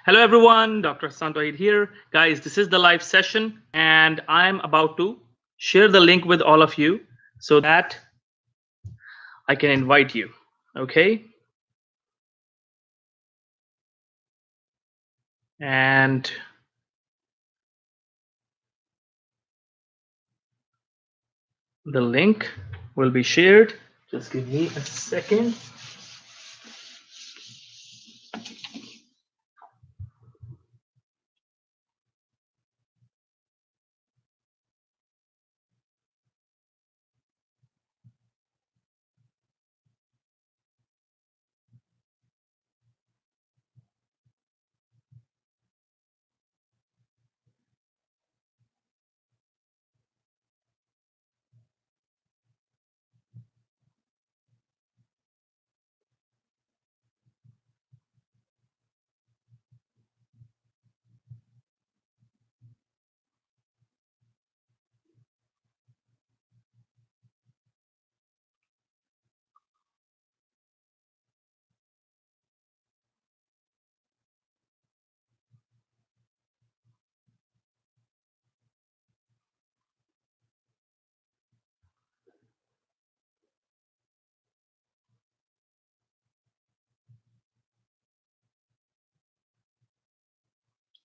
Hello, everyone. Dr. Hassan Tohid here. Guys, this is the live session, and I'm about to share the link with all of you so that I can invite you. Okay. And the link will be shared. Just give me a second.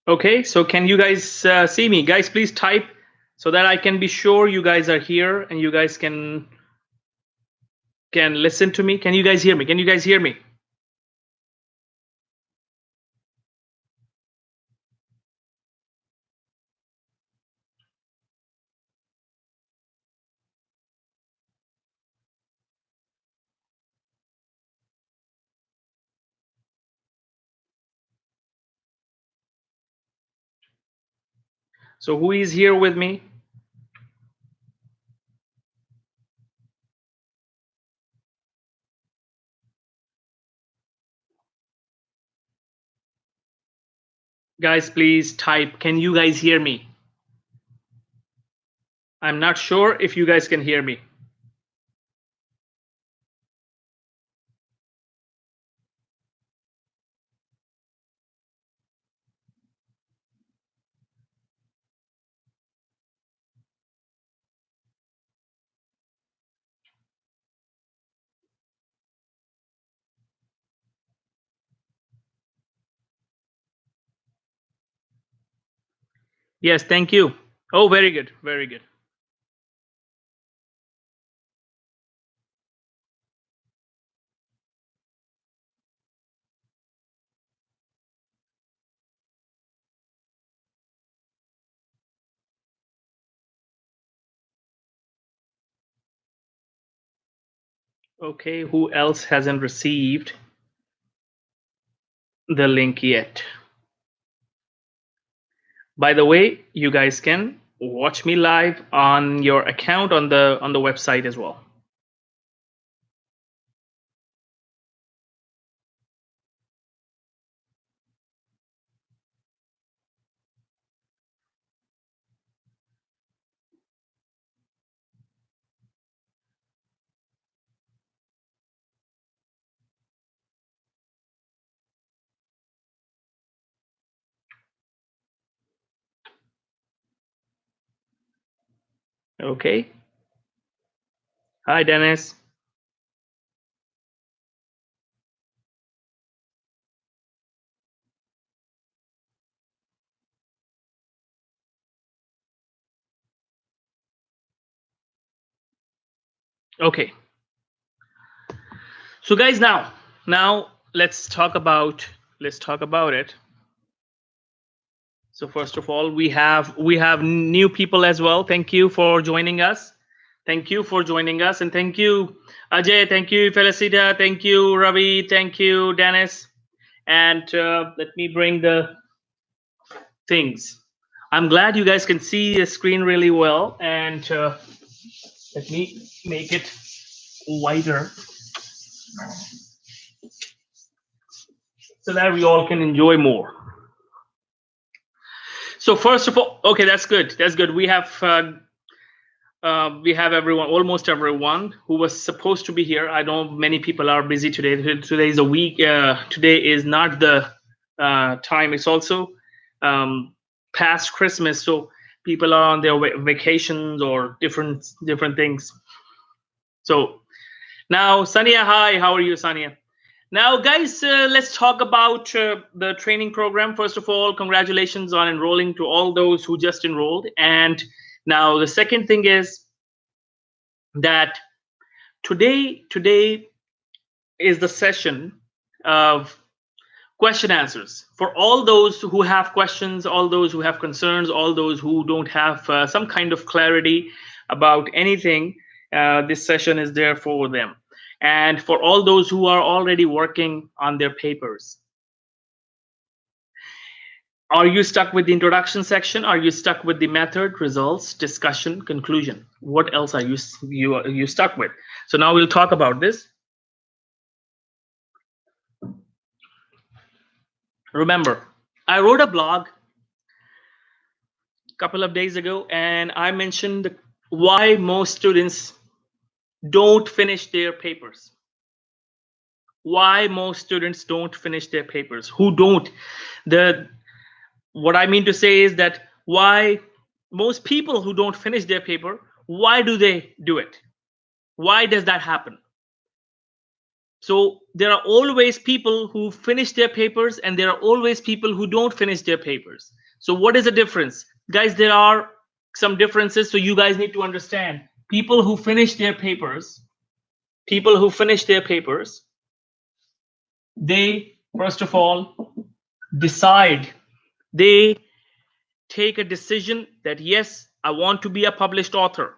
Okay. So can you guys see me? Guys, please type so that I can be sure you guys are here and you guys can listen to me. Can you guys hear me? Can you guys hear me? So who is here with me? Guys, please type. Can you guys hear me? I'm not sure if you guys can hear me. Yes, thank you. Oh, very good. Very good. Okay, who else hasn't received the link yet? By the way, you guys can watch me live on your account on the website as well. Okay. Hi, Dennis. Okay. So guys, now let's talk about it. So first of all, we have new people as well. Thank you for joining us. Thank you for joining us, and thank you, Ajay. Thank you, Felicita. Thank you, Ravi. Thank you, Dennis. And let me bring the things. I'm glad you guys can see the screen really well, and let me make it wider so that we all can enjoy more. So first of all, okay, that's good. That's good. We have everyone, almost everyone who was supposed to be here. I know many people are busy today. Today is a week. Today is not the time. It's also past Christmas, so people are on their vacations or different things. So now, Sania, hi, how are you, Sania? Now, guys, let's talk about the training program. First of all, congratulations on enrolling to all those who just enrolled. And now the second thing is that today is the session of question answers for all those who have questions, all those who have concerns, all those who don't have some kind of clarity about anything. This session is there for them. And for all those who are already working on their papers, are you stuck with the introduction section? Are you stuck with the method, results, discussion, conclusion? What else are you stuck with? So now we'll talk about this. Remember, I wrote a blog a couple of days ago, and I mentioned why most students don't finish their papers. Why most students don't finish their papers? Who don't? What I mean to say is that why most people who don't finish their paper, why do they do it? Why does that happen? So there are always people who finish their papers, and there are always people who don't finish their papers. So what is the difference? Guys, there are some differences, so you guys need to understand. People who finish their papers, they first of all decide, they take a decision that yes, I want to be a published author.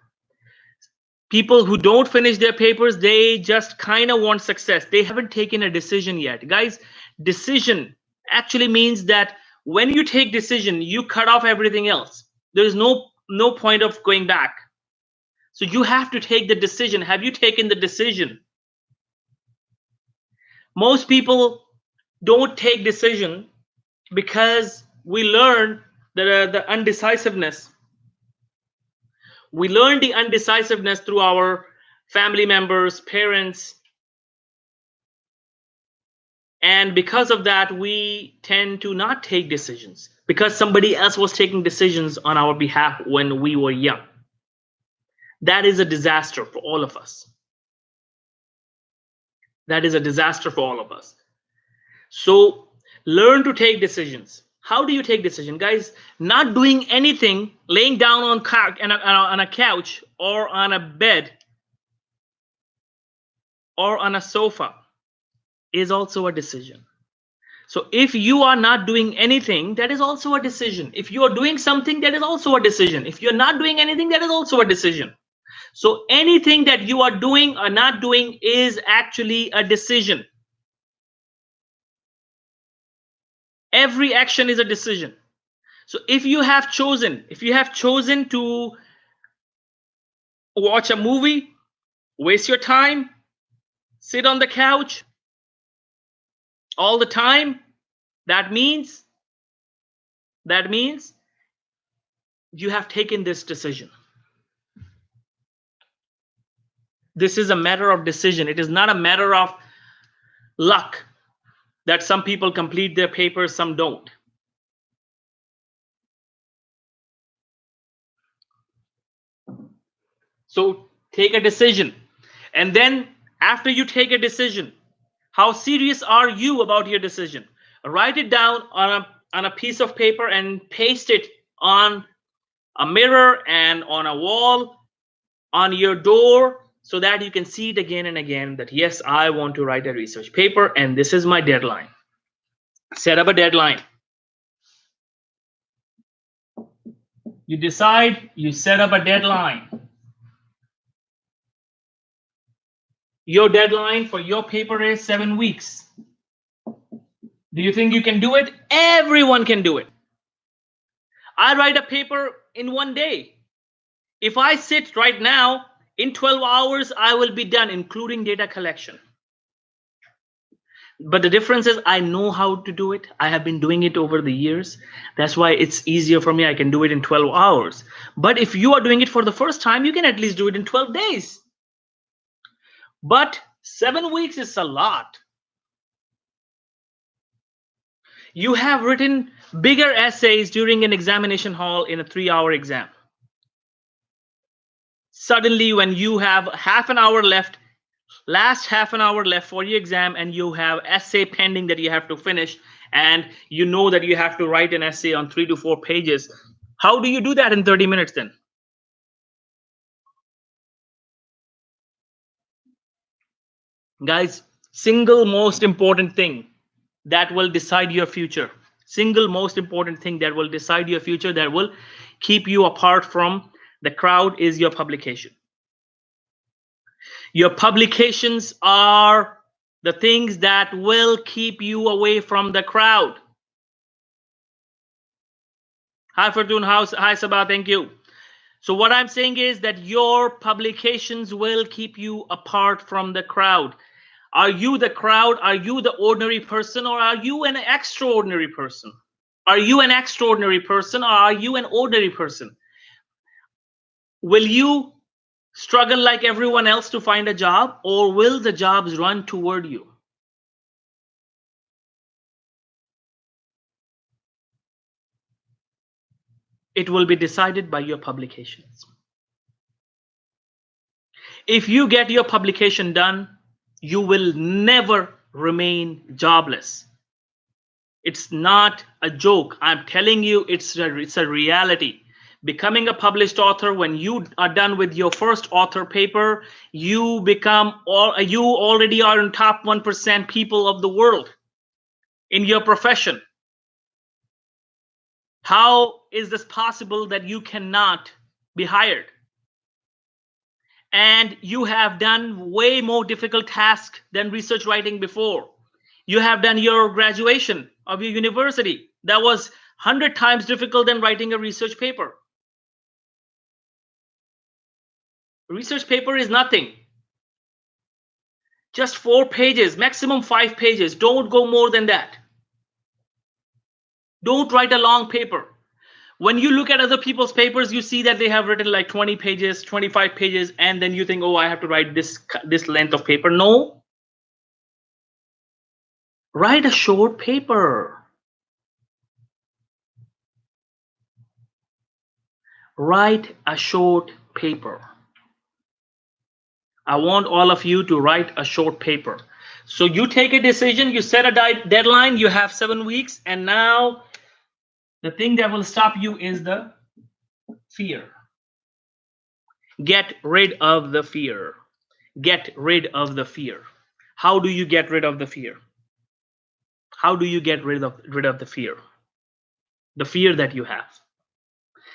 People who don't finish their papers, they just kind of want success. They haven't taken a decision yet. Guys, decision actually means that when you take decision, you cut off everything else. There's no point of going back. So you have to take the decision. Have you taken the decision? Most people don't take decision because we learn the undecisiveness. We learn the undecisiveness through our family members, parents. And because of that, we tend to not take decisions because somebody else was taking decisions on our behalf when we were young. That is a disaster for all of us. That is a disaster for all of us. So learn to take decisions. How do you take decision, guys? Not doing anything, laying down on a couch or on a bed or on a sofa is also a decision. So if you are not doing anything, that is also a decision. If you are doing something, that is also a decision. If you're not doing anything, that is also a decision. So anything that you are doing or not doing is actually a decision. Every action is a decision. So if you have chosen to watch a movie, waste your time, sit on the couch all the time, that means you have taken this decision. This is a matter of decision. It is not a matter of luck that some people complete their papers, some don't. So take a decision. And then after you take a decision, how serious are you about your decision? Write it down on a piece of paper and paste it on a mirror and on a wall, on your door, so that you can see it again and again that yes, I want to write a research paper and this is my deadline. Set up a deadline. You decide, you set up a deadline. Your deadline for your paper is 7 weeks. Do you think you can do it? Everyone can do it. I write a paper in 1 day. If I sit right now, in 12 hours, I will be done, including data collection. But the difference is I know how to do it. I have been doing it over the years. That's why it's easier for me. I can do it in 12 hours. But if you are doing it for the first time, you can at least do it in 12 days. But 7 weeks is a lot. You have written bigger essays during an examination hall in a 3-hour exam. Suddenly, when you have half an hour left, last half an hour left for your exam, and you have essay pending that you have to finish, and you know that you have to write an essay on 3 to 4 pages, how do you do that in 30 minutes then? Guys, single most important thing that will decide your future, single most important thing that will decide your future, that will keep you apart from the crowd, is your publication. Your publications are the things that will keep you away from the crowd. Hi Fortune House, hi Sabah, thank you. So what I'm saying is that your publications will keep you apart from the crowd. Are you the crowd? Are you the ordinary person, or are you an extraordinary person? Are you an extraordinary person, or are you an ordinary person? Will you struggle like everyone else to find a job, or will the jobs run toward you? It will be decided by your publications. If you get your publication done, you will never remain jobless. It's not a joke. I'm telling you, it's a reality. Becoming a published author, when you are done with your first author paper, you already are in top 1% people of the world in your profession. How is this possible that you cannot be hired? And you have done way more difficult tasks than research writing before. You have done your graduation of your university. That was 100 times difficult than writing a research paper. Research paper is nothing. Just 4 pages, maximum 5 pages. Don't go more than that. Don't write a long paper. When you look at other people's papers, you see that they have written like 20 pages, 25 pages, and then you think, oh, I have to write this length of paper. No. Write a short paper. Write a short paper. I want all of you to write a short paper. So you take a decision, you set a deadline, you have 7 weeks, and now the thing that will stop you is the fear. Get rid of the fear. Get rid of the fear. How do you get rid of the fear? How do you get rid of the fear? The fear that you have.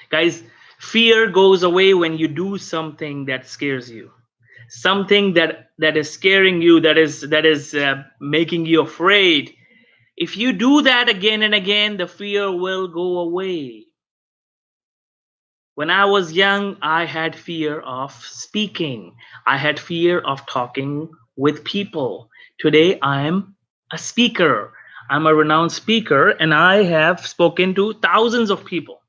Guys, fear goes away when you do something that scares you. Something that is scaring you, that is making you afraid. If you do that again and again, the fear will go away. When I was young, I had fear of speaking. I had fear of talking with people. Today, I am a speaker. I'm a renowned speaker, and I have spoken to thousands of people.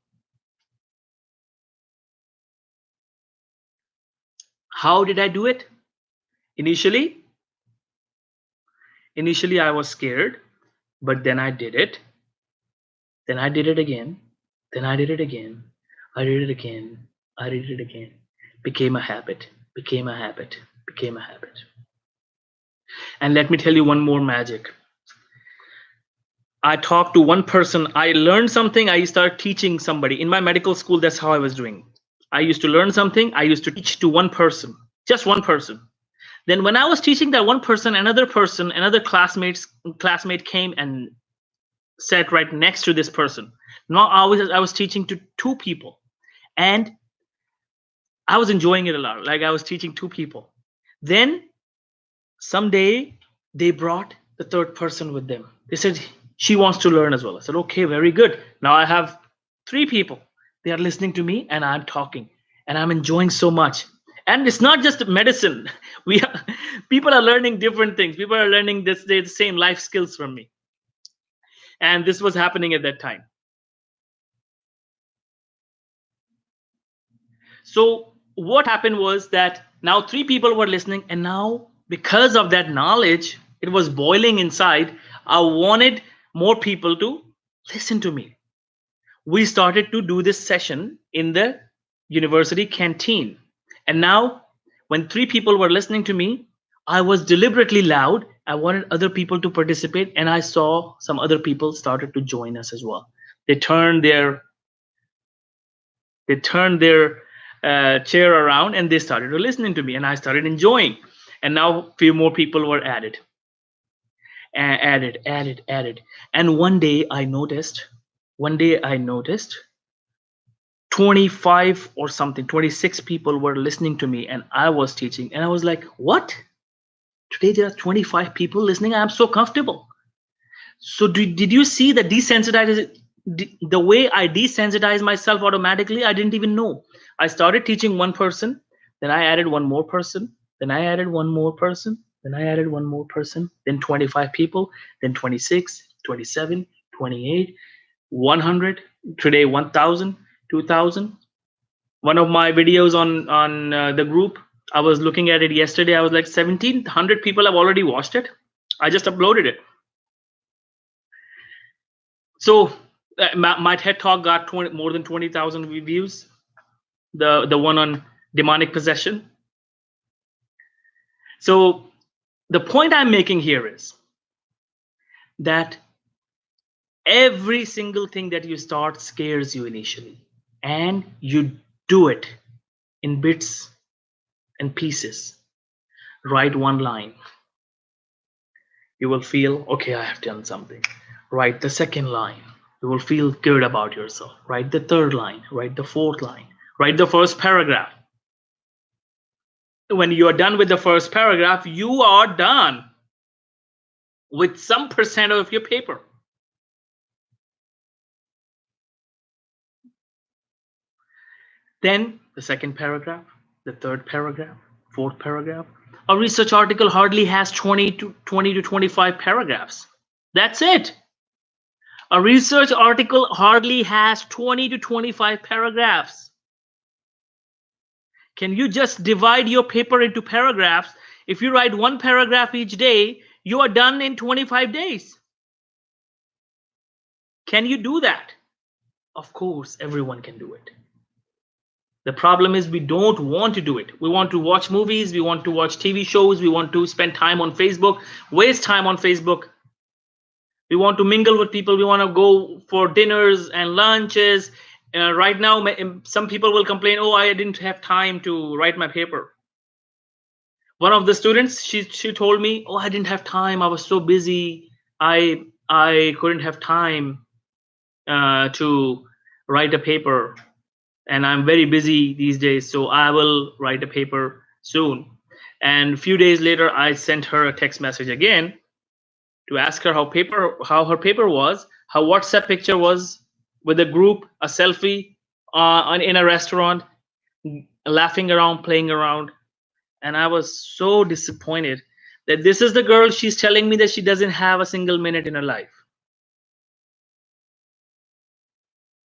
How did I do it? Initially, I was scared, but then I did it. Then I did it again. Then I did it again. I did it again. I did it again. Became a habit. Became a habit. Became a habit. And let me tell you one more magic. I talked to one person. I learned something. I started teaching somebody. In my medical school, that's how I was doing. I used to learn something. I used to teach to one person. Just one person. Then when I was teaching that one person, another classmate came and sat right next to this person. Now I was teaching to 2 people, and I was enjoying it a lot. Like I was teaching 2 people. Then someday they brought the 3rd person with them. They said she wants to learn as well. I said, okay, very good. Now I have 3 people. They are listening to me, and I'm talking, and I'm enjoying so much. And it's not just medicine. People are learning different things. People are learning the same life skills from me. And this was happening at that time. So what happened was that now 3 people were listening, and now because of that knowledge, it was boiling inside. I wanted more people to listen to me. We started to do this session in the university canteen. And now, when 3 people were listening to me, I was deliberately loud. I wanted other people to participate, and I saw some other people started to join us as well. They turned their chair around and they started to listening to me, and I started enjoying. And now few more people were added. And one day I noticed 25 or something, 26 people were listening to me and I was teaching. And I was like, what? Today there are 25 people listening. I'm so comfortable. So did you see the the way I desensitized myself automatically? I didn't even know. I started teaching one person, then I added one more person, then I added one more person, then I added one more person, then 25 people, then 26, 27, 28, 100, today 1000, 2000. One of my videos on the group, I was looking at it yesterday. I was like 1700 people have already watched it. I just uploaded it. So my TED talk got more than 20,000 views. The one on demonic possession. So the point I'm making here is that every single thing that you start scares you initially, and you do it in bits and pieces. Write one line. You will feel, okay, I have done something. Write the second line. You will feel good about yourself. Write the third line. Write the fourth line. Write the first paragraph. When you are done with the first paragraph, you are done with some percent of your paper. Then the second paragraph, the third paragraph, fourth paragraph. A research article hardly has 20 to 25 paragraphs. That's it. A research article hardly has 20 to 25 paragraphs. Can you just divide your paper into paragraphs? If you write one paragraph each day, you are done in 25 days. Can you do that? Of course, everyone can do it. The problem is we don't want to do it. We want to watch movies, we want to watch TV shows, we want to spend time on Facebook, waste time on Facebook. We want to mingle with people, we want to go for dinners and lunches. Right now, some people will complain, oh, I didn't have time to write my paper. One of the students, she told me, oh, I didn't have time, I was so busy, I couldn't have time to write a paper. And I'm very busy these days, so I will write a paper soon. And a few days later, I sent her a text message again to ask her how her paper was. Her WhatsApp picture was with a group, a selfie in a restaurant, laughing around, playing around. And I was so disappointed that this is the girl, she's telling me that she doesn't have a single minute in her life.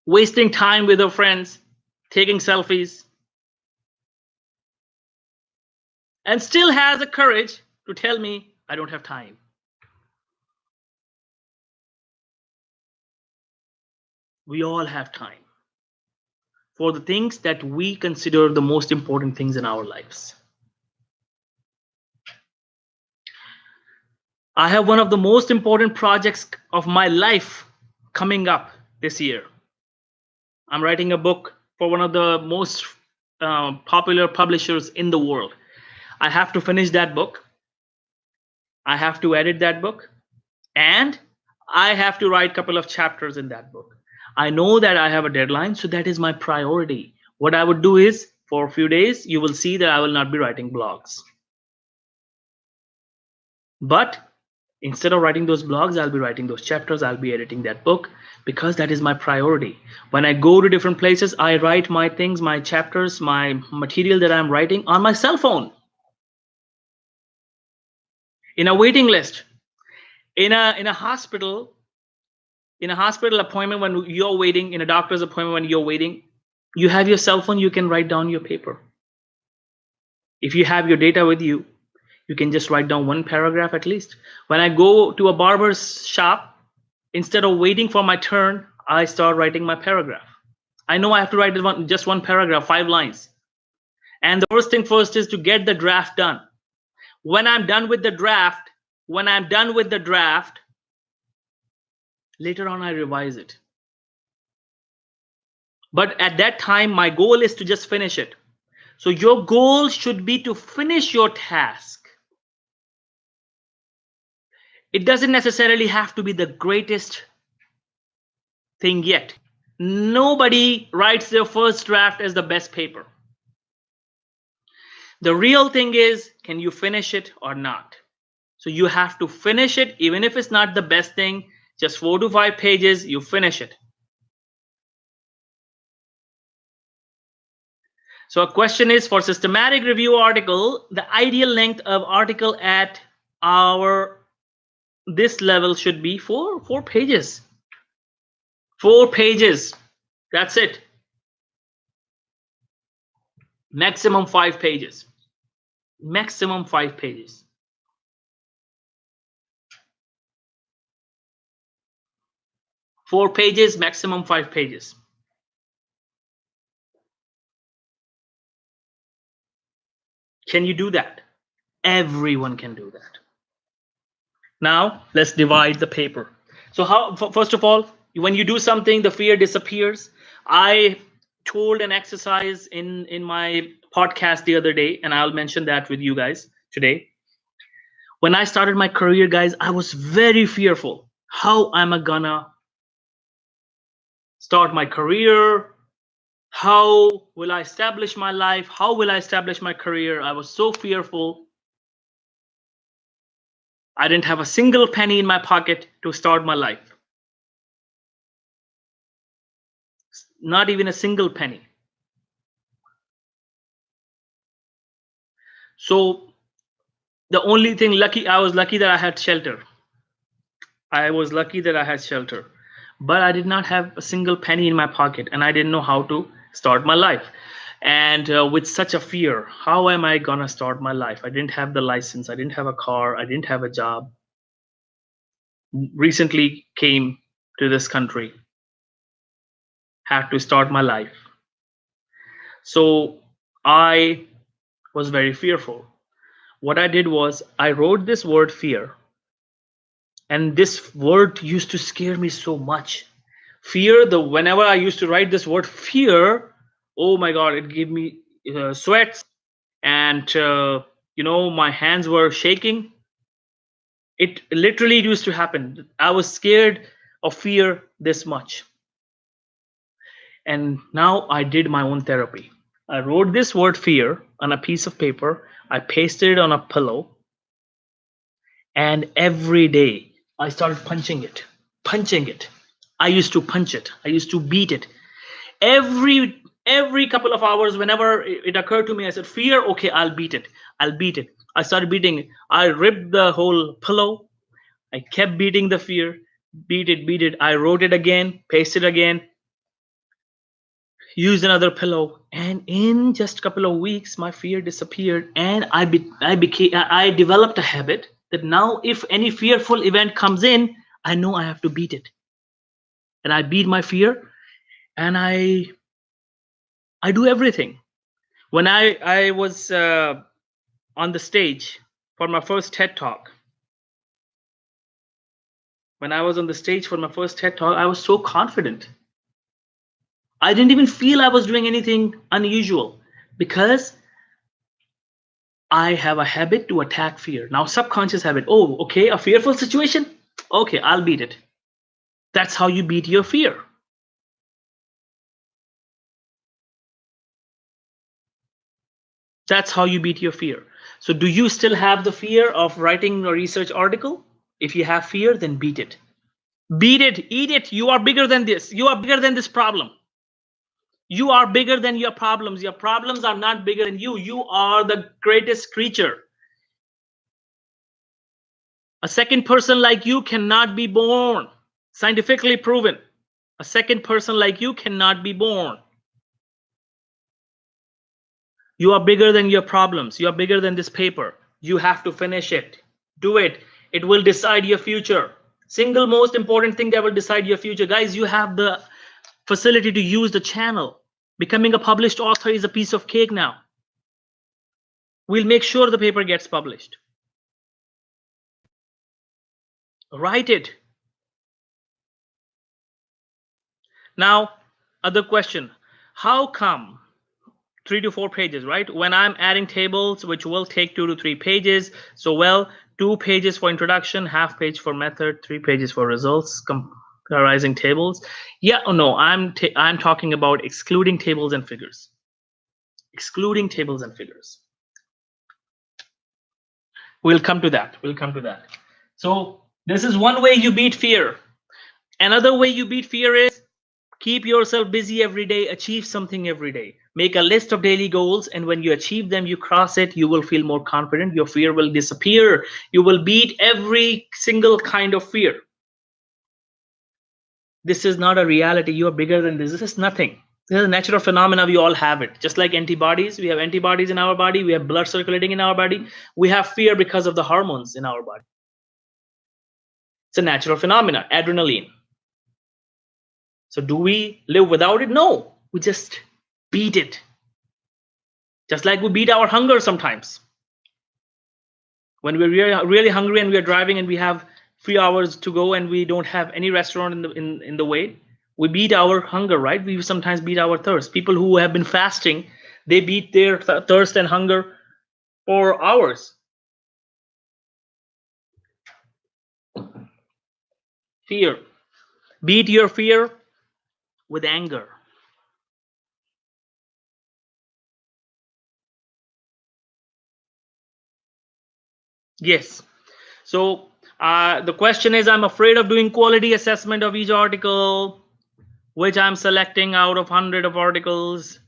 Wasting time with her friends, taking selfies, and still has the courage to tell me I don't have time. We all have time for the things that we consider the most important things in our lives. I have one of the most important projects of my life coming up this year. I'm writing a book for one of the most popular publishers in the world. I have to finish that book. I have to edit that book. And I have to write a couple of chapters in that book. I know that I have a deadline, so that is my priority. What I would do is, for a few days, you will see that I will not be writing blogs. But instead of writing those blogs, I'll be writing those chapters, I'll be editing that book, because that is my priority. When I go to different places, I write my things, my chapters, my material that I'm writing on my cell phone, in a waiting list, in a hospital appointment, when you're waiting, in a doctor's appointment when you're waiting, you have your cell phone, you can write down your paper. If you have your data with you, you can just write down one paragraph at least. When I go to a barber's shop Instead of waiting for my turn, I start writing my paragraph. I know I have to write just one paragraph, 5 lines. And the first thing first is to get the draft done. When I'm done with the draft, later on I revise it. But at that time, my goal is to just finish it. So your goal should be to finish your task. It doesn't necessarily have to be the greatest thing yet. Nobody writes their first draft as the best paper. The real thing is, can you finish it or not? So you have to finish it, even if it's not the best thing, just 4 to 5 pages, you finish it. So a question is, for systematic review article, the ideal length of article at this level should be 4 pages. 4 pages. That's it. Maximum 5 pages. Maximum 5 pages. Four pages, maximum 5 pages. Can you do that? Everyone can do that. Now let's divide the paper. So first of all, when you do something, the fear disappears. I told an exercise in my podcast the other day, and I'll mention that with you guys today. When I started my career, guys, I was very fearful. How am I gonna start my career? How will I establish my life? How will I establish my career? I was so fearful. I didn't have a single penny in my pocket to start my life. Not even a single penny. So the only thing I was lucky that I had shelter. I was lucky that I had shelter. But I did not have a single penny in my pocket, and I didn't know how to start my life. And with such a fear, how am I gonna start my life? I didn't have the license. I didn't have a car. I didn't have a job. Recently came to this country. Had to start my life. So I was very fearful. What I did was I wrote this word fear. And this word used to scare me so much. Fear, whenever I used to write this word fear, oh my God, it gave me sweats, and my hands were shaking. It literally used to happen. I was scared of fear this much. And now I did my own therapy. I wrote this word fear on a piece of paper. I pasted it on a pillow. And every day I started punching it. I used to punch it. I used to beat it. Every couple of hours, whenever it occurred to me, I said, fear, okay, I'll beat it. I started beating it. I ripped the whole pillow. I kept beating the fear. Beat it. I wrote it again, pasted again, used another pillow. And in just a couple of weeks, my fear disappeared. And I developed a habit that now if any fearful event comes in, I know I have to beat it. And I beat my fear, and I do everything. When I was on the stage for my first TED Talk, I was so confident. I didn't even feel I was doing anything unusual, because I have a habit to attack fear. Now, subconscious habit. Oh, okay, a fearful situation. Okay, I'll beat it. That's how you beat your fear. That's how you beat your fear. So do you still have the fear of writing a research article? If you have fear, then beat it. Beat it, eat it. You are bigger than this. You are bigger than this problem. You are bigger than your problems. Your problems are not bigger than you. You are the greatest creature. A second person like you cannot be born. Scientifically proven. A second person like you cannot be born. You are bigger than your problems. You are bigger than this paper. You have to finish it. Do it. It will decide your future. Single most important thing that will decide your future. Guys, you have the facility to use the channel. Becoming a published author is a piece of cake now. We'll make sure the paper gets published. Write it. Now, other question. How come 3 to 4 pages, right? When I'm adding tables, which will take 2 to 3 pages. So, well, 2 pages for introduction, half page for method, 3 pages for results, comparing tables. Yeah or no? I'm talking about excluding tables and figures. Excluding tables and figures. We'll come to that. We'll come to that. So this is one way you beat fear. Another way you beat fear is keep yourself busy every day, achieve something every day. Make a list of daily goals, and when you achieve them, you cross it, you will feel more confident. Your fear will disappear. You will beat every single kind of fear. This is not a reality. You are bigger than this. This is nothing. This is a natural phenomena. We all have it. Just like antibodies, we have antibodies in our body. We have blood circulating in our body. We have fear because of the hormones in our body. It's a natural phenomena, adrenaline. So do we live without it? No, we just beat it. Just like we beat our hunger sometimes. When we're really hungry and we're driving and we have 3 hours to go and we don't have any restaurant in the way, we beat our hunger, right? We sometimes beat our thirst. People who have been fasting, they beat their thirst and hunger for hours. Fear. Beat your fear with anger. Yes. So the question is, I'm afraid of doing quality assessment of each article, which I'm selecting out of 100 of articles.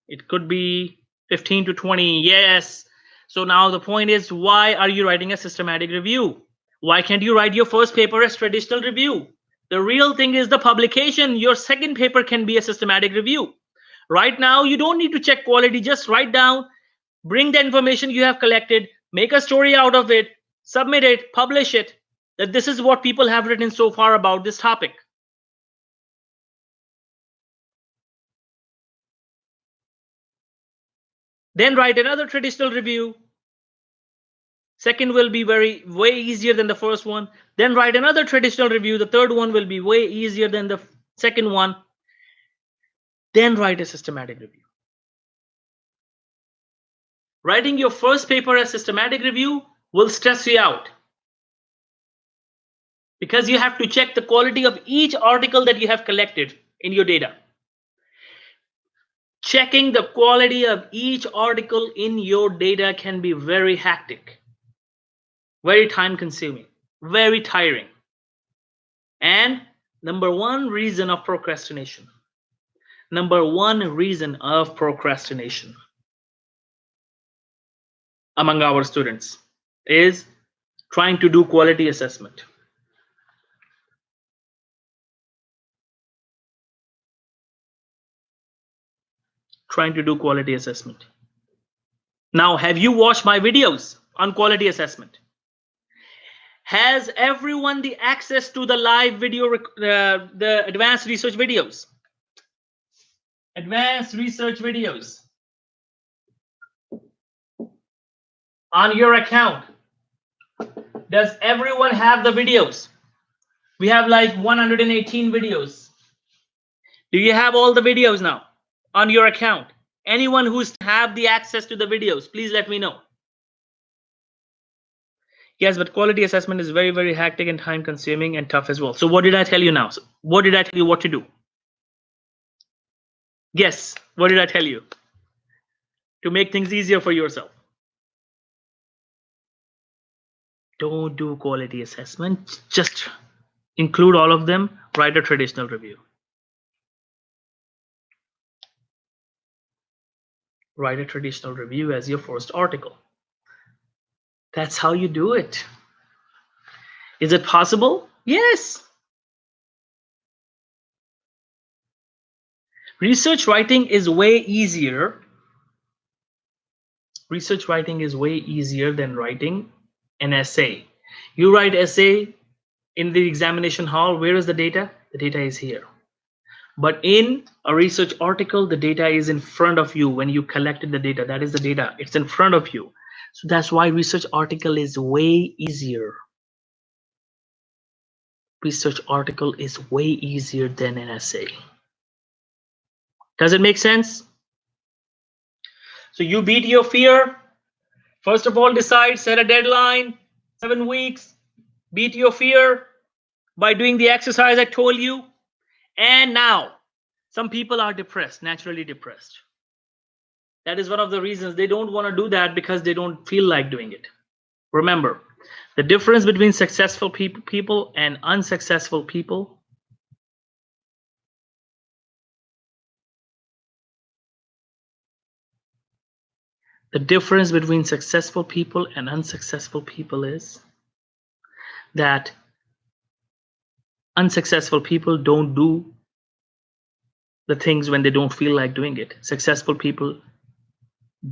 It could be 15 to 20. Yes. So now the point is, why are you writing a systematic review? Why can't you write your first paper as traditional review? The real thing is the publication. Your second paper can be a systematic review. Right now, you don't need to check quality. Just write down, bring the information you have collected, make a story out of it, submit it, publish it, that this is what people have written so far about this topic. Then write another traditional review. Second will be way easier than the first one. Then write another traditional review. The third one will be way easier than the second one. Then write a systematic review. Writing your first paper as systematic review will stress you out, because you have to check the quality of each article that you have collected in your data. Checking the quality of each article in your data can be very hectic, very time consuming, very tiring, and number one reason of procrastination. Number one reason of procrastination among our students is trying to do quality assessment. Trying to do quality assessment. Now, have you watched my videos on quality assessment? Has everyone the access to the live video, the advanced research videos? Advanced research videos on your account. Does everyone have the videos? We have like 118 videos. Do you have all the videos now on your account? Anyone who's have the access to the videos, please let me know. Yes, but quality assessment is very, very hectic and time consuming and tough as well. So what did I tell you now? So what did I tell you what to do? Yes, what did I tell you? To make things easier for yourself. Don't do quality assessment. Just include all of them. Write a traditional review. Write a traditional review as your first article. That's how you do it. Is it possible? Yes. Research writing is way easier. Research writing is way easier than writing an essay. You write essay, In the examination hall, where is the data? The data is here. But in a research article, the data is in front of you. When you collected the data, that is the data. It's in front of you. So that's why research article is way easier. Research article is way easier than an essay. Does it make sense? So you beat your fear. First of all, decide, set a deadline, 7 weeks. Beat your fear by doing the exercise I told you. And now, some people are depressed, naturally depressed. That is one of the reasons they don't want to do that, because they don't feel like doing it. Remember, the difference between successful people and unsuccessful people. The difference between successful people and unsuccessful people is that unsuccessful people don't do the things when they don't feel like doing it. Successful people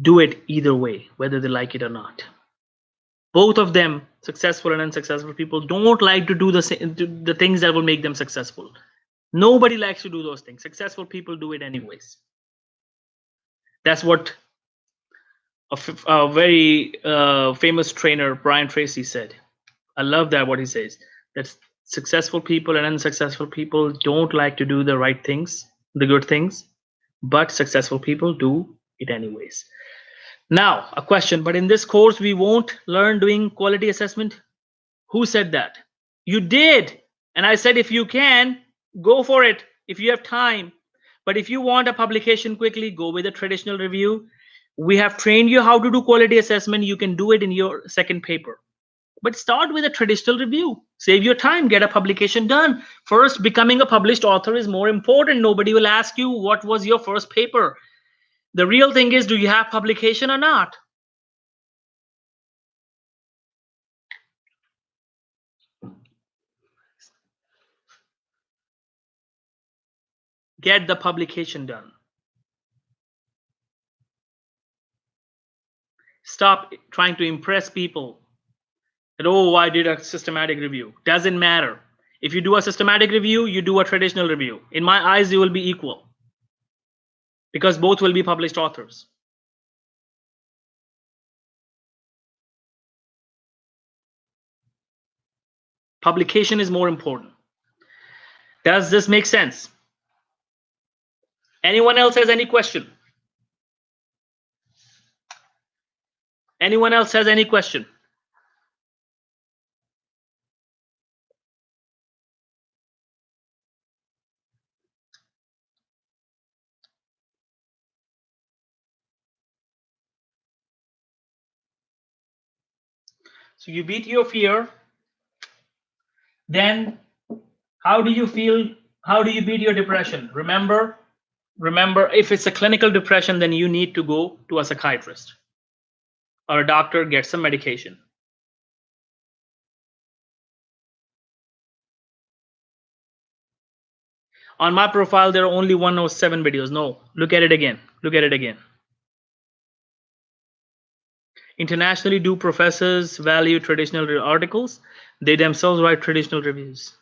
do it either way, whether they like it or not. Both of them, successful and unsuccessful people, don't like to do the things that will make them successful. Nobody likes to do those things. Successful people do it anyways. That's what a very famous trainer, Brian Tracy, said. I love that, what he says, that successful people and unsuccessful people don't like to do the right things, the good things, but successful people do it anyways. Now, a question, but in this course, we won't learn doing quality assessment. Who said that? You did. And I said, if you can, go for it, if you have time. But if you want a publication quickly, go with a traditional review. We have trained you how to do quality assessment. You can do it in your second paper. But start with a traditional review. Save your time, get a publication done. First, becoming a published author is more important. Nobody will ask you what was your first paper. The real thing is, do you have publication or not? Get the publication done. Stop trying to impress people that, oh, I did a systematic review. Doesn't matter. If you do a systematic review, you do a traditional review. In my eyes, you will be equal, because both will be published authors. Publication is more important. Does this make sense? Anyone else has any question? Anyone else has any question? So you beat your fear. Then how do you feel? How do you beat your depression? Remember, if it's a clinical depression, then you need to go to a psychiatrist or a doctor, get some medication. On my profile, there are only 107 videos. No, look at it again. Look at it again. Internationally, do professors value traditional articles? They themselves write traditional reviews.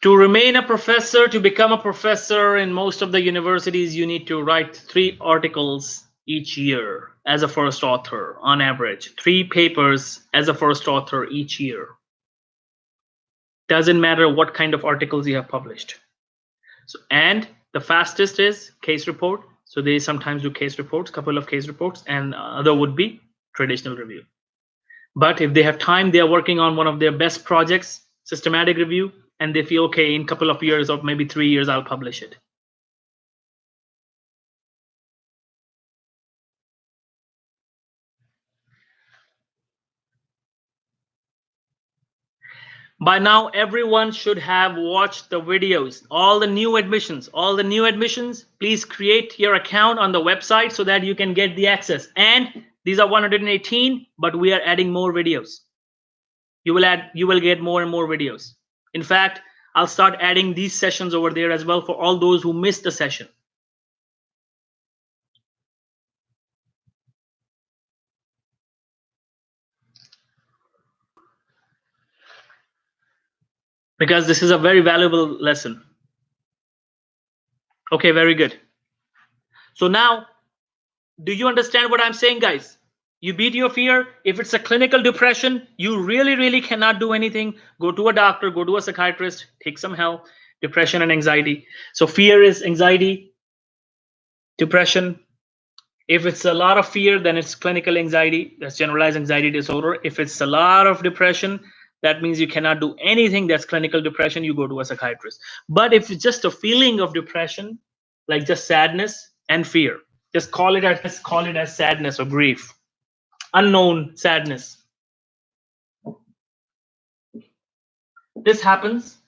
To remain a professor, to become a professor in most of the universities, you need to write 3 articles each year as a first author, on average. 3 papers as a first author each year. Doesn't matter what kind of articles you have published. So, and the fastest is case report. So they sometimes do case reports, couple of case reports, and other would be traditional review. But if they have time, they are working on one of their best projects, systematic review, and they feel, okay, in a couple of years or maybe 3 years, I'll publish it. By now, everyone should have watched the videos. All the new admissions, please create your account on the website so that you can get the access. And these are 118, but we are adding more videos. You will get more and more videos. In fact, I'll start adding these sessions over there as well for all those who missed the session. because this is a very valuable lesson. Okay, very good. So now, do you understand what I'm saying, guys? You beat your fear. If it's a clinical depression, you really cannot do anything. Go to a doctor, go to a psychiatrist, take some help. Depression and anxiety. So fear is anxiety, depression. If it's a lot of fear, then it's clinical anxiety. That's generalized anxiety disorder. If it's a lot of depression, that means you cannot do anything. That's clinical depression. You go to a psychiatrist. But if it's just a feeling of depression, like just sadness and fear, just call it as sadness or grief, unknown sadness. This happens.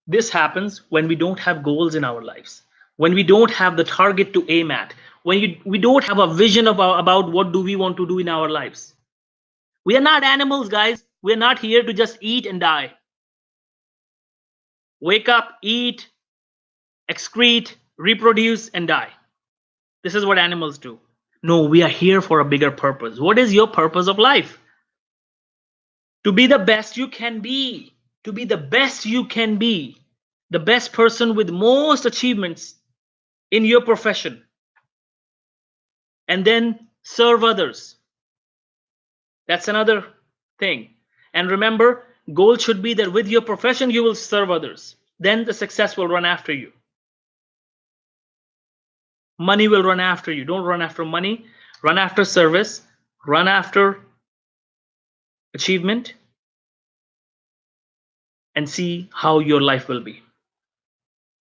This happens when we don't have goals in our lives, when we don't have the target to aim at, when we don't have a vision about what do we want to do in our lives. We are not animals, guys. We are not here to just eat and die. Wake up, eat, excrete, reproduce, and die. This is what animals do. No, we are here for a bigger purpose. What is your purpose of life? To be the best you can be. To be the best you can be. The best person with most achievements in your profession. And then serve others. That's another thing. And remember, goal should be that with your profession, you will serve others. Then the success will run after you. Money will run after you. Don't run after money. Run after service. Run after achievement. And see how your life will be.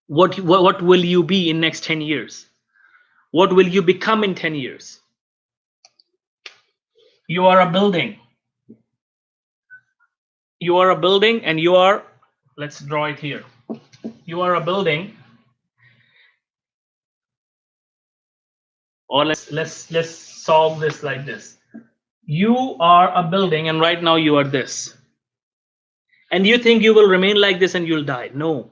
What will you be in next 10 years? What will you become in 10 years? You are a building. You are a building, and you are, let's draw it here. You are a building, or let's solve this like this. You are a building, and right now you are this. And you think you will remain like this and you'll die. No.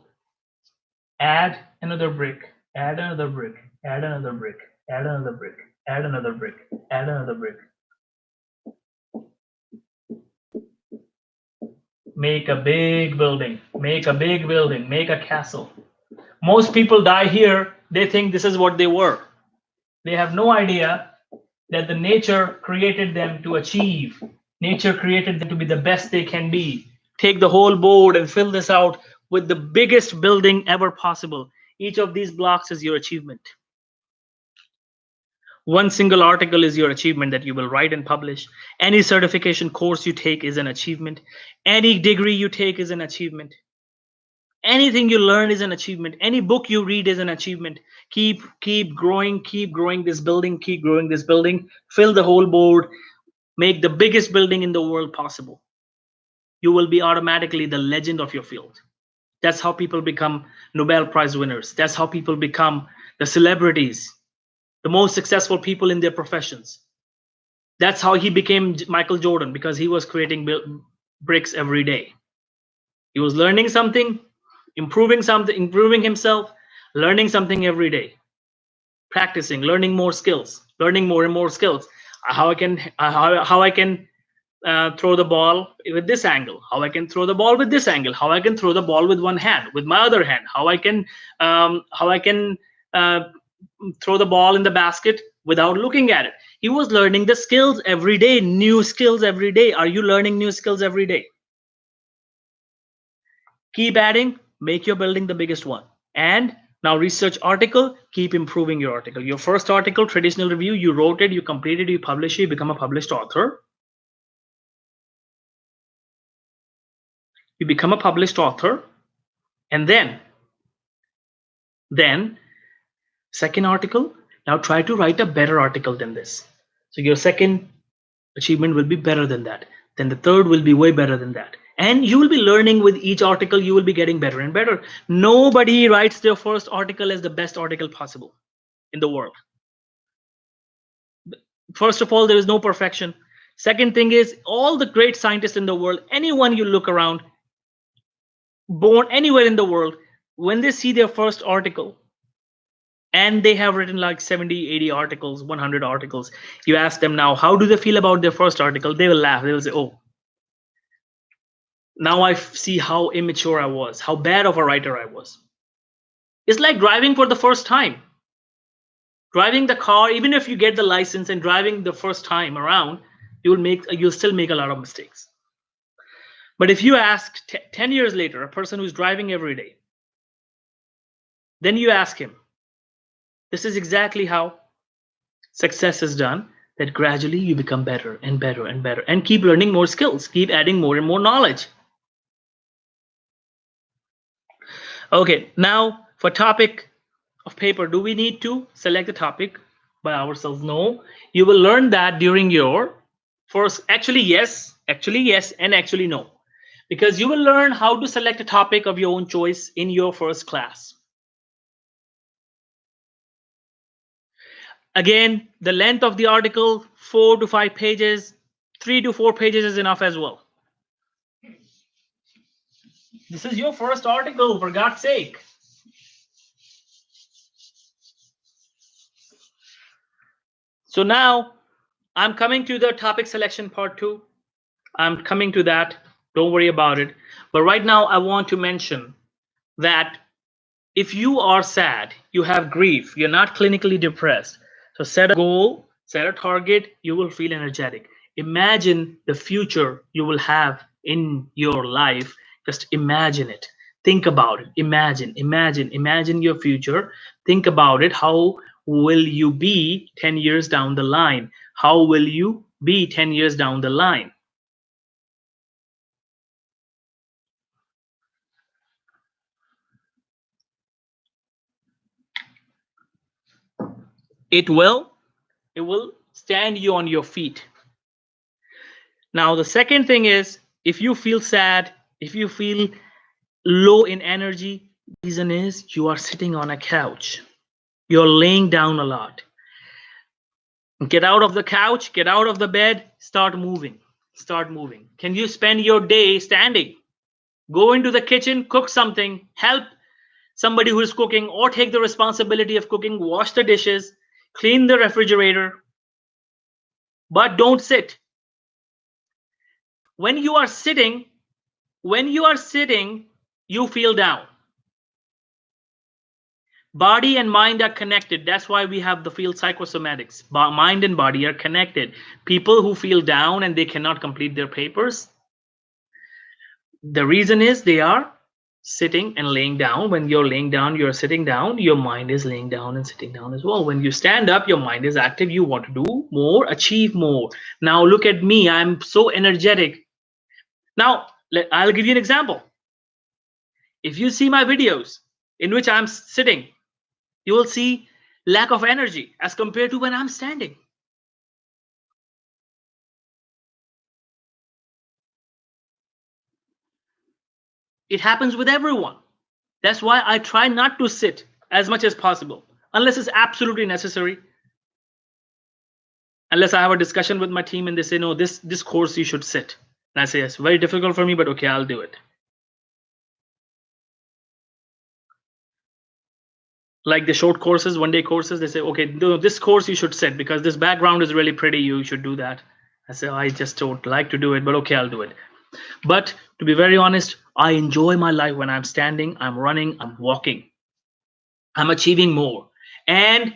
Add another brick, add another brick, add another brick, add another brick, add another brick, add another brick. Make a big building, make a big building, make a castle. Most people die here, they think this is what they were. They have no idea that the nature created them to achieve. Nature created them to be the best they can be. Take the whole board and fill this out with the biggest building ever possible. Each of these blocks is your achievement. One single article is your achievement that you will write and publish. Any certification course you take is an achievement. Any degree you take is an achievement. Anything you learn is an achievement. Any book you read is an achievement. Keep growing this building, keep growing this building. Fill the whole board. Make the biggest building in the world possible. You will be automatically the legend of your field. That's how people become Nobel Prize winners. That's how people become the celebrities, the most successful people in their professions. That's how he became Michael Jordan, because he was creating bricks every day. He was learning something, improving himself, learning something every day, practicing, learning more skills, learning more and more skills. How I can throw the ball with this angle, how I can throw the ball with this angle, how I can throw the ball with one hand, with my other hand, how I can throw the ball in the basket without looking at it. He was learning the skills every day, new skills every day. Are you learning new skills every day? Keep adding, make your building the biggest one. And now research article, keep improving your article. Your first article, traditional review, you wrote it, you completed, you published it, you become a published author. You become a published author, and then second article, now try to write a better article than this. So your second achievement will be better than that. Then the third will be way better than that. And you will be learning with each article, you will be getting better and better. Nobody writes their first article as the best article possible in the world. First of all, there is no perfection. Second thing is, all the great scientists in the world, anyone you look around, born anywhere in the world, when they see their first article, and they have written like 70, 80 articles, 100 articles, you ask them now, how do they feel about their first article? They will laugh. They will say, oh, Now I see how immature I was, how bad of a writer I was. It's like driving for the first time. Driving the car, even if you get the license and driving the first time around, you'll still make a lot of mistakes. But if you ask 10 years later, a person who's driving every day, then you ask him, this is exactly how success is done, that gradually you become better and better and better and keep learning more skills, keep adding more and more knowledge. Okay, now for topic of paper, do we need to select the topic by ourselves? No, you will learn that during your first, actually yes, and actually no, because you will learn how to select a topic of your own choice in your first class. Again, the length of the article, 4 to 5 pages, 3 to 4 pages is enough as well. This is your first article, for God's sake. So now I'm coming to the topic selection part 2. I'm coming to that. Don't worry about it. But right now, I want to mention that if you are sad, you have grief, you're not clinically depressed. So set a goal, set a target, you will feel energetic. Imagine the future you will have in your life. Just imagine it. Think about it. Imagine your future. Think about it. How will you be 10 years down the line? How will you be 10 years down the line? It will stand you on your feet. Now, the second thing is, if you feel sad, if you feel low in energy, the reason is you are sitting on a couch. You're laying down a lot. Get out of the couch, get out of the bed, start moving. Start moving. Can you spend your day standing? Go into the kitchen, cook something, help somebody who is cooking, or take the responsibility of cooking, wash the dishes, clean the refrigerator, but don't sit. When you are sitting, you feel down. Body and mind are connected. That's why we have the field psychosomatics. Mind and body are connected. People who feel down and they cannot complete their papers, the reason is they are sitting and laying down. When you're laying down, you're sitting down, your mind is laying down and sitting down as well. When you stand up, your mind is active. You want to do more, achieve more. Now look at me. I'm so energetic. Now, I'll give you an example. If you see my videos in which I'm sitting, you will see lack of energy as compared to when I'm standing. It happens with everyone. That's why I try not to sit as much as possible, unless it's absolutely necessary. Unless I have a discussion with my team and they say, no, this course you should sit. And I say, it's very difficult for me, but okay, I'll do it. Like the short courses, 1-day courses, they say, okay, no, this course you should sit because this background is really pretty. You should do that. I say, I just don't like to do it, but okay, I'll do it. But to be very honest, I enjoy my life when I'm standing, I'm running, I'm walking. I'm achieving more. And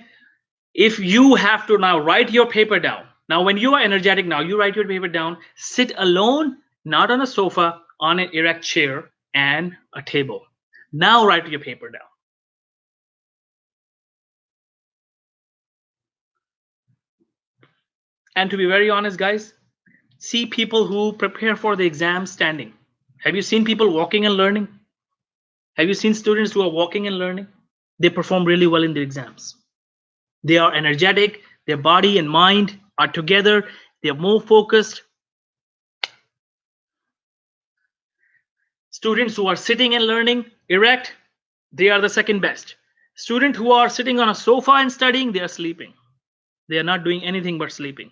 if you have to now write your paper down, now when you are energetic, now you write your paper down, sit alone, not on a sofa, on an erect chair and a table. Now write your paper down. And to be very honest, guys, see people who prepare for the exam standing. Have you seen people walking and learning? Have you seen students who are walking and learning? They perform really well in the exams. They are energetic, their body and mind are together, they are more focused. Students who are sitting and learning erect, they are the second best. Students who are sitting on a sofa and studying, they are sleeping. They are not doing anything but sleeping.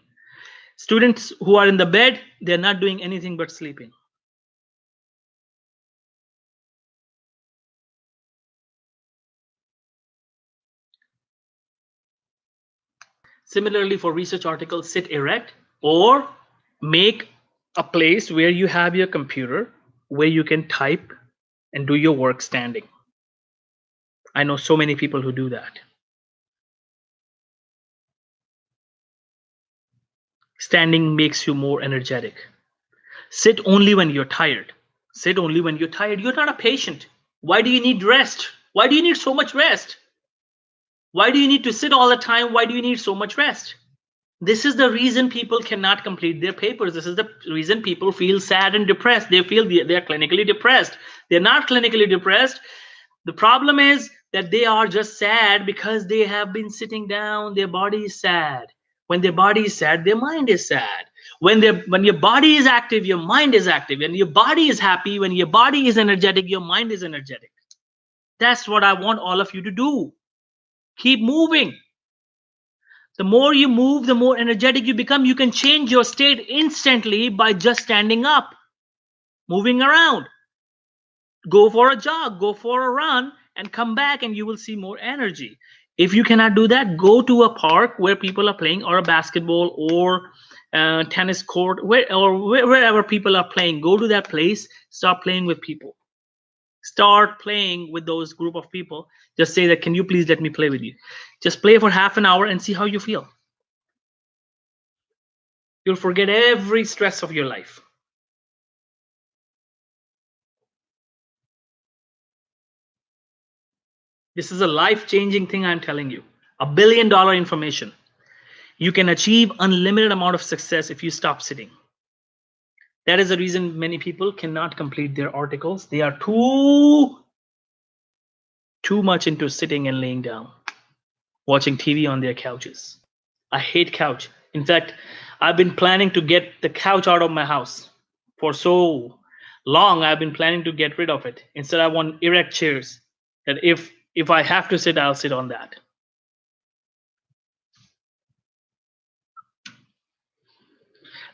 Students who are in the bed, they are not doing anything but sleeping. Similarly, for research articles, sit erect or make a place where you have your computer where you can type and do your work standing. I know so many people who do that. Standing makes you more energetic. Sit only when you're tired. Sit only when you're tired. You're not a patient. Why do you need rest? Why do you need so much rest? Why do you need to sit all the time? Why do you need so much rest? This is the reason people cannot complete their papers. This is the reason people feel sad and depressed. They feel they're clinically depressed. They're not clinically depressed. The problem is that they are just sad because they have been sitting down. Their body is sad. When their body is sad, their mind is sad. When your body is active, your mind is active. When your body is happy, when your body is energetic, your mind is energetic. That's what I want all of you to do. Keep moving. The more you move, the more energetic you become. You can change your state instantly by just standing up, moving around. Go for a jog, go for a run, and come back, and you will see more energy. If you cannot do that, go to a park where people are playing, or a basketball or tennis court, wherever people are playing. Go to that place, start playing with people. Start playing with those group of people. Just say that, can you please let me play with you? Just play for half an hour and see how you feel. You'll forget every stress of your life. This is a life-changing thing I'm telling you. $1 billion information. You can achieve unlimited amount of success if you stop sitting. That is the reason many people cannot complete their articles. They are too much into sitting and laying down, watching TV on their couches. I hate couch. In fact, I've been planning to get the couch out of my house for so long. I've been planning to get rid of it. Instead, I want erect chairs that if I have to sit, I'll sit on that.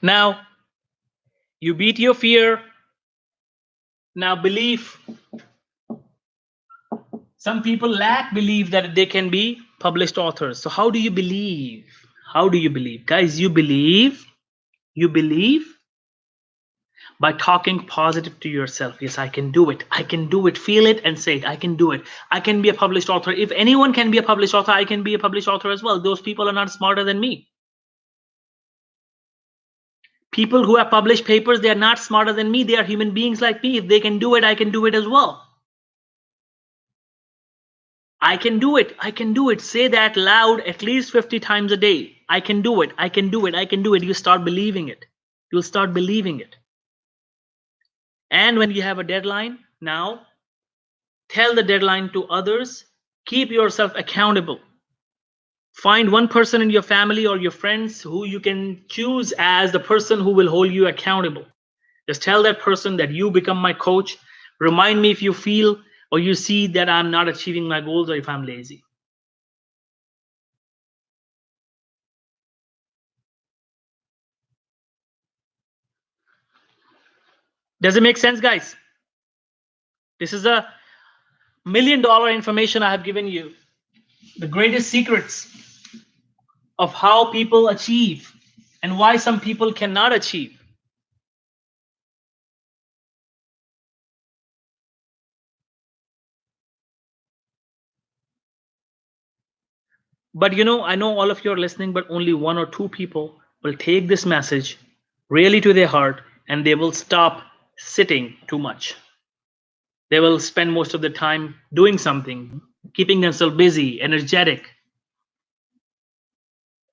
Now, you beat your fear. Now, belief. Some people lack belief that they can be published authors. So how do you believe? How do you believe? Guys, you believe by talking positive to yourself. Yes, I can do it. I can do it. Feel it and say it. I can do it. I can be a published author. If anyone can be a published author, I can be a published author as well. Those people are not smarter than me. People who have published papers, they are not smarter than me. They are human beings like me. If they can do it, I can do it as well. I can do it. I can do it. Say that loud at least 50 times a day. I can do it. I can do it. I can do it. You start believing it. You'll start believing it. And when you have a deadline, now tell the deadline to others. Keep yourself accountable. Find one person in your family or your friends who you can choose as the person who will hold you accountable. Just tell that person that you become my coach. Remind me if you feel or you see that I'm not achieving my goals or if I'm lazy. Does it make sense, guys? This is a $1 million information I have given you. The greatest secrets of how people achieve and why some people cannot achieve. But I know all of you are listening, but only 1 or 2 people will take this message really to their heart, and they will stop sitting too much. They will spend most of the time doing something, keeping themselves busy, energetic.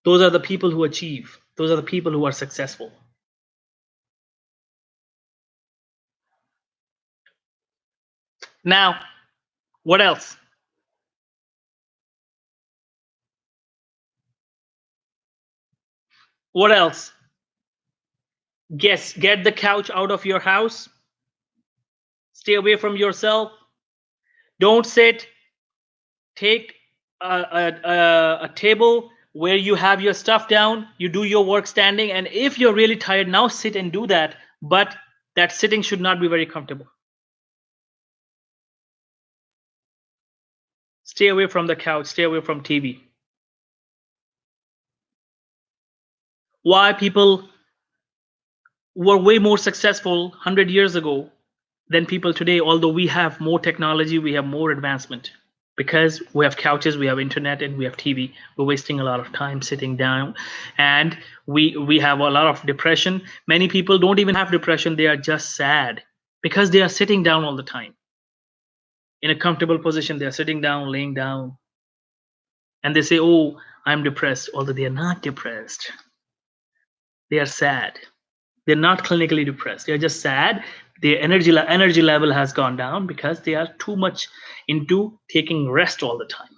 Those are the people who achieve. Those are the people who are successful. Now, what else? What else? Guess, get the couch out of your house. Stay away from yourself. Don't sit. Take a table where you have your stuff down. You do your work standing. And if you're really tired, now sit and do that. But that sitting should not be very comfortable. Stay away from the couch. Stay away from TV. Why people were way more successful 100 years ago than people today, although we have more technology, we have more advancement. Because we have couches, we have internet, and we have TV, we're wasting a lot of time sitting down, and we have a lot of depression. Many people don't even have depression, they are just sad because they are sitting down all the time in a comfortable position. They are sitting down, laying down, and they say, oh, I'm depressed, although they are not depressed. They are sad. They're not clinically depressed, they're just sad. Their energy level has gone down because they are too much into taking rest all the time.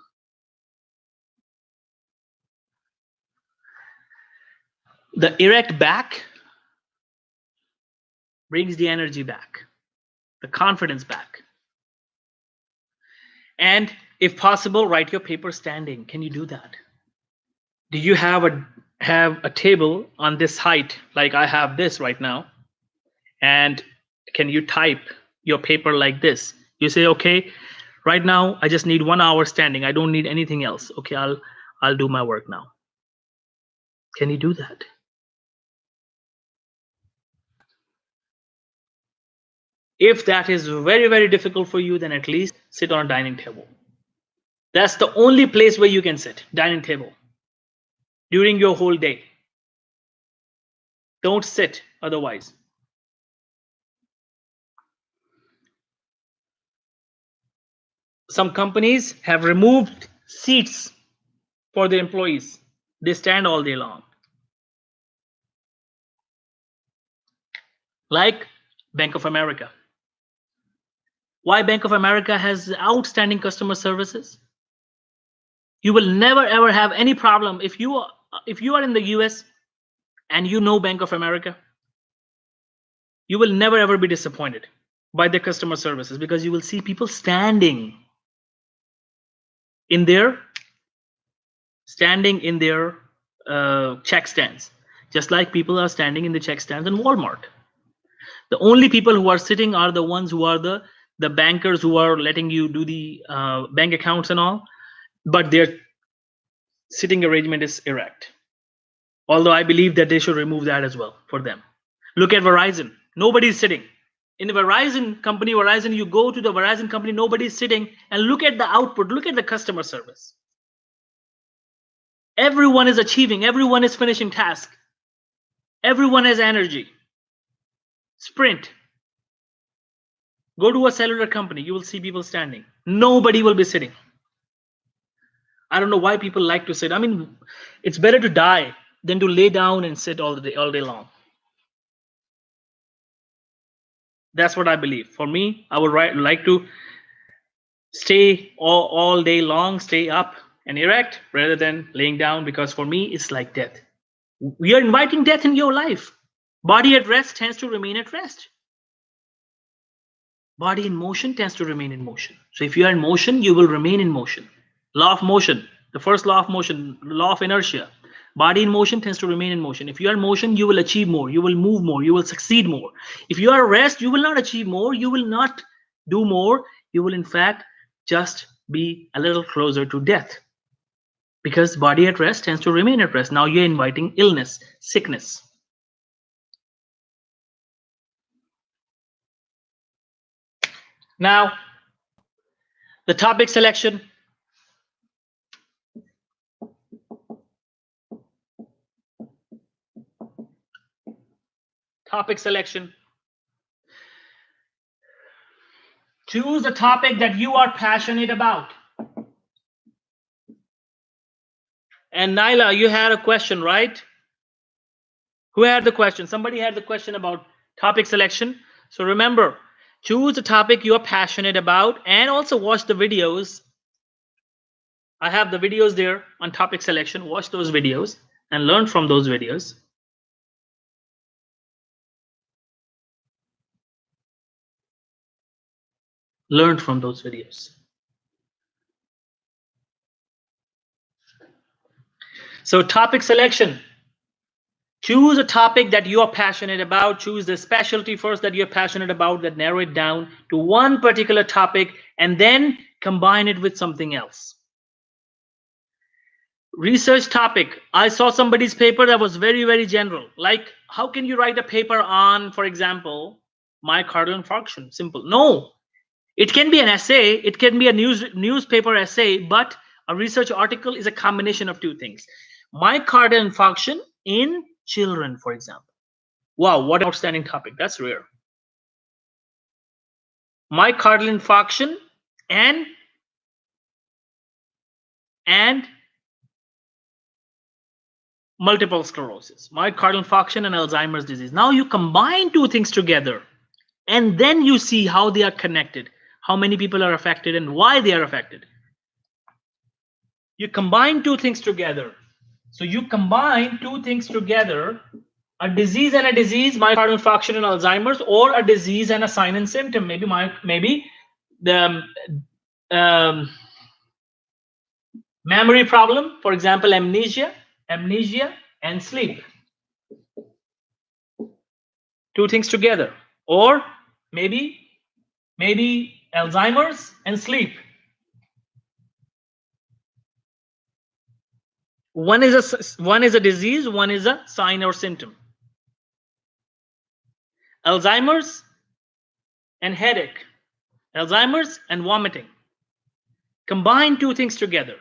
The erect back brings the energy back, the confidence back. And if possible, write your paper standing. Can you do that? Do you have a table on this height like I have this right now? And can you type your paper like this? You say, okay, right now I just need 1 hour standing, I don't need anything else. Okay, I'll do my work now. Can you do that? If that is very, very difficult for you, then at least sit on a dining table. That's the only place where you can sit, dining table, during your whole day. Don't sit otherwise. Some companies have removed seats for the employees. They stand all day long. Like Bank of America. Why Bank of America has outstanding customer services? You will never ever have any problem if you are in the US and you know Bank of America. You will never ever be disappointed by their customer services because you will see people standing in their check stands, just like people are standing in the check stands in Walmart. The only people who are sitting are the ones who are the bankers who are letting you do the bank accounts and all, but their sitting arrangement is erect. Although I believe that they should remove that as well for them. Look at Verizon. Nobody's sitting. In the Verizon company, you go to the Verizon company, nobody's sitting, and look at the output, look at the customer service. Everyone is achieving, everyone is finishing tasks. Everyone has energy. Sprint. Go to a cellular company, you will see people standing. Nobody will be sitting. I don't know why people like to sit. I mean, it's better to die than to lay down and sit all day long. That's what I believe. For me, I would like to stay all day long, stay up and erect rather than laying down, because for me, it's like death. We are inviting death in your life. Body at rest tends to remain at rest. Body in motion tends to remain in motion. So if you are in motion, you will remain in motion. Law of motion, the first law of motion, law of inertia. Body in motion tends to remain in motion. If you are in motion, you will achieve more, you will move more, you will succeed more. If you are at rest, you will not achieve more, you will not do more. You will in fact just be a little closer to death, because body at rest tends to remain at rest. Now you're inviting illness, sickness. Now, the topic selection. Topic selection. Choose a topic that you are passionate about. And Naila, you had a question, right? Who had the question? Somebody had the question about topic selection. So remember, choose a topic you are passionate about and also watch the videos. I have the videos there on topic selection. Watch those videos and learn from those videos. Learn from those videos. So topic selection. Choose a topic that you are passionate about. Choose the specialty first that you're passionate about, that narrow it down to one particular topic, and then combine it with something else. Research topic. I saw somebody's paper that was very, very general. Like, how can you write a paper on, for example, Myocardial infarction. Simple. No, it can be an essay. It can be a newspaper essay, but a research article is a combination of two things. Myocardial infarction in children, for example. Wow, what an outstanding topic. That's rare. Myocardial infarction and multiple sclerosis, myocardial infarction and Alzheimer's disease. Now you combine two things together and then you see how they are connected, how many people are affected and why they are affected. You combine two things together. So you combine two things together, a disease and a disease, myocardial infarction and Alzheimer's, or a disease and a sign and symptom. Maybe the memory problem, for example, amnesia and sleep. Two things together. Or maybe Alzheimer's and sleep. One is a disease, one is a sign or symptom. Alzheimer's and headache, Alzheimer's and vomiting. Combine two things together.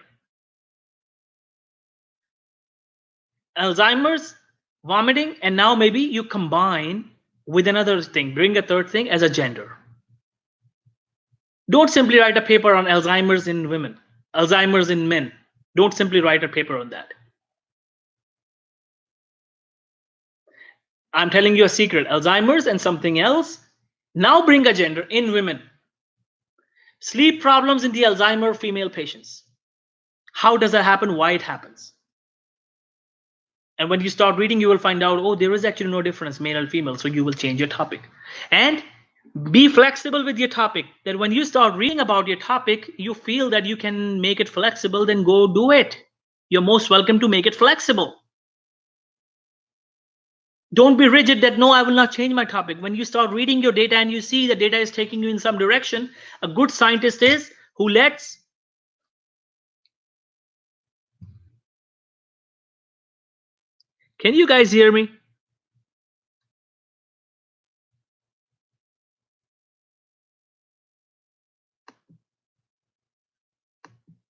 Alzheimer's, vomiting, and now maybe you combine with another thing, bring a third thing as a gender. Don't simply write a paper on Alzheimer's in women, Alzheimer's in men. Don't simply write a paper on that. I'm telling you a secret, Alzheimer's and something else. Now bring a gender in women. Sleep problems in the Alzheimer female patients. How does that happen? Why it happens? And when you start reading, you will find out, oh, there is actually no difference, male and female. So you will change your topic. And be flexible with your topic. That when you start reading about your topic, you feel that you can make it flexible, then go do it. You're most welcome to make it flexible. Don't be rigid that, no, I will not change my topic. When you start reading your data and you see the data is taking you in some direction, a good scientist is who lets. Can you guys hear me?